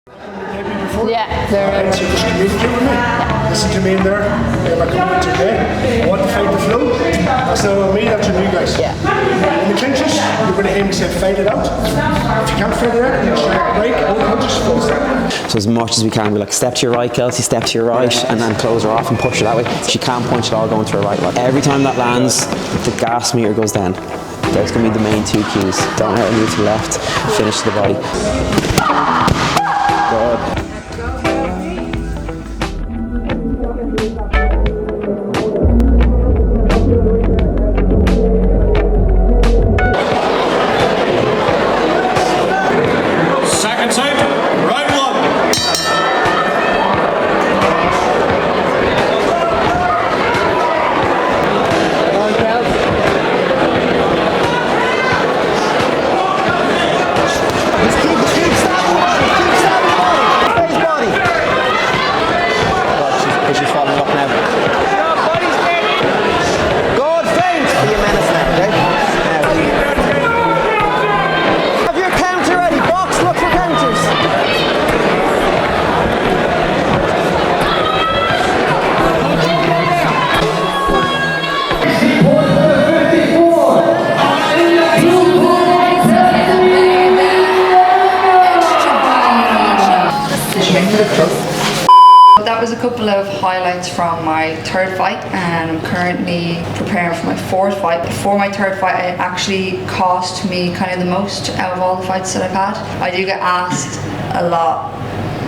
Yeah, Alright, so just communicate with me. Listen to me in there. My comments, okay? I want to fight the flow. That's not on me, that's on you guys. Yeah. In the clinches, you're going to hear me say fight it out. If you can't fight it out, you're going to break, hold punches, full step. So as much as we can, we like step to your right, Kelsey, step to your right, and then close her off and push her that way. She can't punch it all going to her right. Like every time that lands, the gas meter goes down. There's going to be the main two cues. Don't let her move to the left, finish to the body. Good. That was a couple of highlights from my third fight, and I'm currently preparing for my fourth fight. Before my third fight, it actually cost me kind of the most out of all the fights that I've had. I do get asked a lot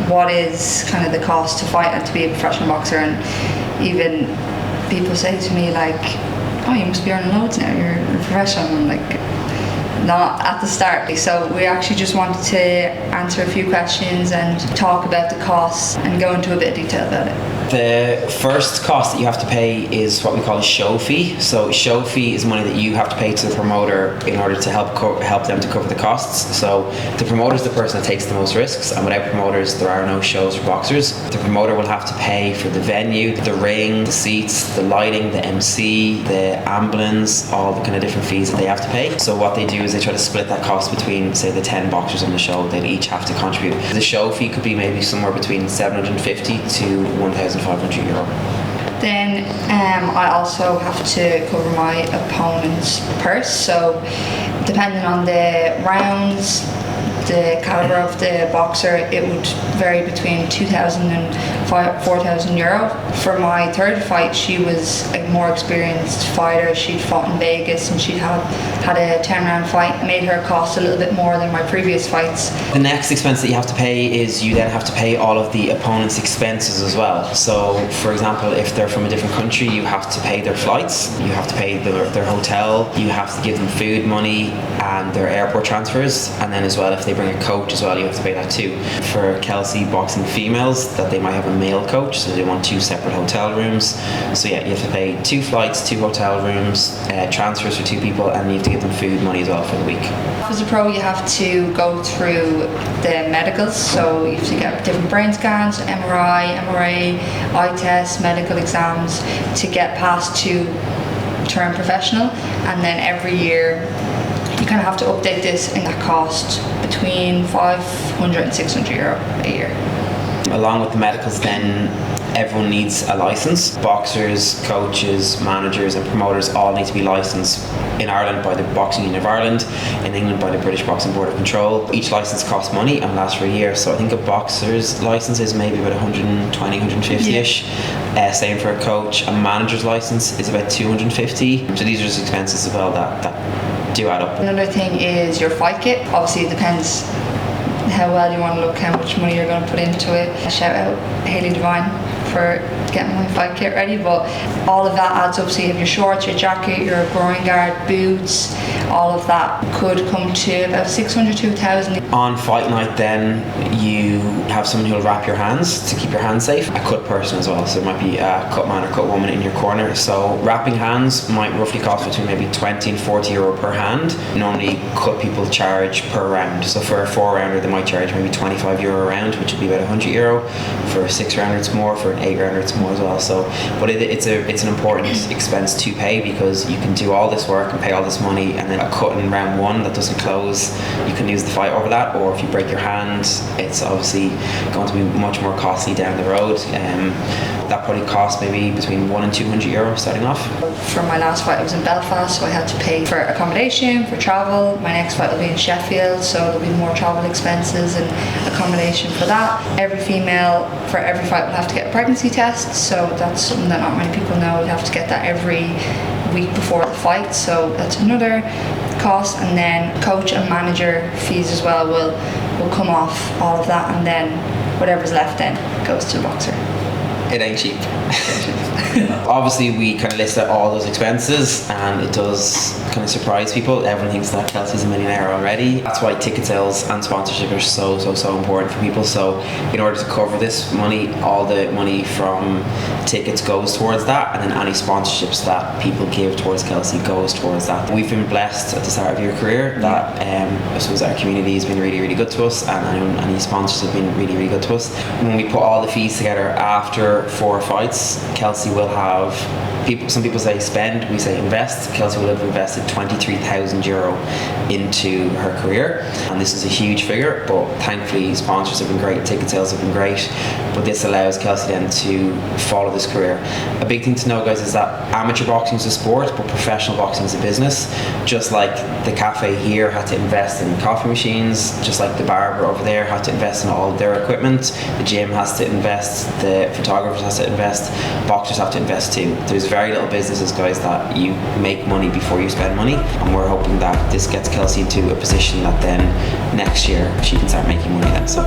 what is kind of the cost to fight and to be a professional boxer, and even people say to me like, oh, you must be earning loads now, you're a professional. I'm like, not at the start. So we actually just wanted to answer a few questions and talk about the costs and go into a bit of detail about it. The first cost that you have to pay is what we call a show fee. So show fee is money that you have to pay to the promoter in order to help them to cover the costs. So the promoter is the person that takes the most risks, and without promoters there are no shows for boxers. The promoter will have to pay for the venue, the ring, the seats, the lighting, the MC, the ambulance, all the kind of different fees that they have to pay. So what they do is they try to split that cost between, say, the 10 boxers on the show. They'll each have to contribute. The show fee could be maybe somewhere between 750 to 1,500 euro. Then I also have to cover my opponent's purse. So depending on the rounds, the caliber of the boxer, it would vary between 2,000 and 4,000 euro. For my third fight, she was a more experienced fighter. She'd fought in Vegas and she'd had a 10-round fight. It made her cost a little bit more than my previous fights. The next expense that you have to pay is you then have to pay all of the opponent's expenses as well. So for example, if they're from a different country, you have to pay their flights, you have to pay their hotel, you have to give them food money and their airport transfers, and then as well if they bring a coach as well, you have to pay that too. For Kelsey boxing females, that they might have a male coach, so they want 2 separate hotel rooms. So yeah, you have to pay 2 flights, 2 hotel rooms, transfers for 2 people, and you have to give them food money as well for the week. As a pro, you have to go through the medicals, so you have to get different brain scans, MRI, eye tests, medical exams to get past to turn professional, and then every year you kind of have to update this, and that cost between 500 and 600 euro a year. Along with the medicals, then everyone needs a license. Boxers, coaches, managers and promoters all need to be licensed in Ireland by the Boxing Union of Ireland, in England by the British Boxing Board of Control. Each license costs money and lasts for a year, so I think a boxer's license is maybe about 120, 150-ish. Same for a coach. A manager's license is about 250. So these are just expenses as well that do add up. Another thing is your fight kit. Obviously it depends how well you want to look, how much money you're going to put into it. Shout out Hayley Devine for getting my fight kit ready, but all of that adds up. So you have your shorts, your jacket, your groin guard, boots, all of that could come to about 600 to 1,000. On fight night then, you have someone who'll wrap your hands to keep your hands safe. A cut person as well, so there might be a cut man or cut woman in your corner. So wrapping hands might roughly cost between maybe 20 and 40 euro per hand. Normally cut people charge per round, so for a 4-rounder they might charge maybe 25 euro a round, which would be about 100 euro. For a 6-rounder it's more, for an 8 grand or it's more as well. So, but it's an important expense to pay, because you can do all this work and pay all this money, and then a cut in round 1 that doesn't close, you can lose the fight over that. Or if you break your hand, it's obviously going to be much more costly down the road. That probably cost maybe between €1 and €200 starting off. For my last fight, I was in Belfast, so I had to pay for accommodation, for travel. My next fight will be in Sheffield, so there'll be more travel expenses and accommodation for that. Every female for every fight will have to get a pregnancy test, so that's something that not many people know. You have to get that every week before the fight, so that's another cost. And then coach and manager fees as well will come off all of that, and then whatever's left then goes to the boxer. It ain't cheap. Obviously, we kind of list out all those expenses, and it does kind of surprise people. Everyone thinks that Kelsey's a millionaire already. That's why ticket sales and sponsorship are so important for people. So in order to cover this money, all the money from tickets goes towards that, and then any sponsorships that people give towards Kelsey goes towards that. We've been blessed at the start of your career that I suppose our community has been really good to us, and any sponsors have been really good to us. When we put all the fees together after 4 fights, Kelsey will have, some people say spend, we say invest. Kelsey will have invested €23,000 into her career, and this is a huge figure, but thankfully sponsors have been great, ticket sales have been great, but this allows Kelsey then to follow this career. A big thing to know, guys, is that amateur boxing is a sport, but professional boxing is a business. Just like the cafe here had to invest in coffee machines, just like the barber over there had to invest in all of their equipment, the gym has to invest, the photographers has to invest, boxers have to invest too. There's very little businesses, guys, that you make money before you spend money, and we're hoping that this gets Kelsey into a position that then next year she can start making money then. So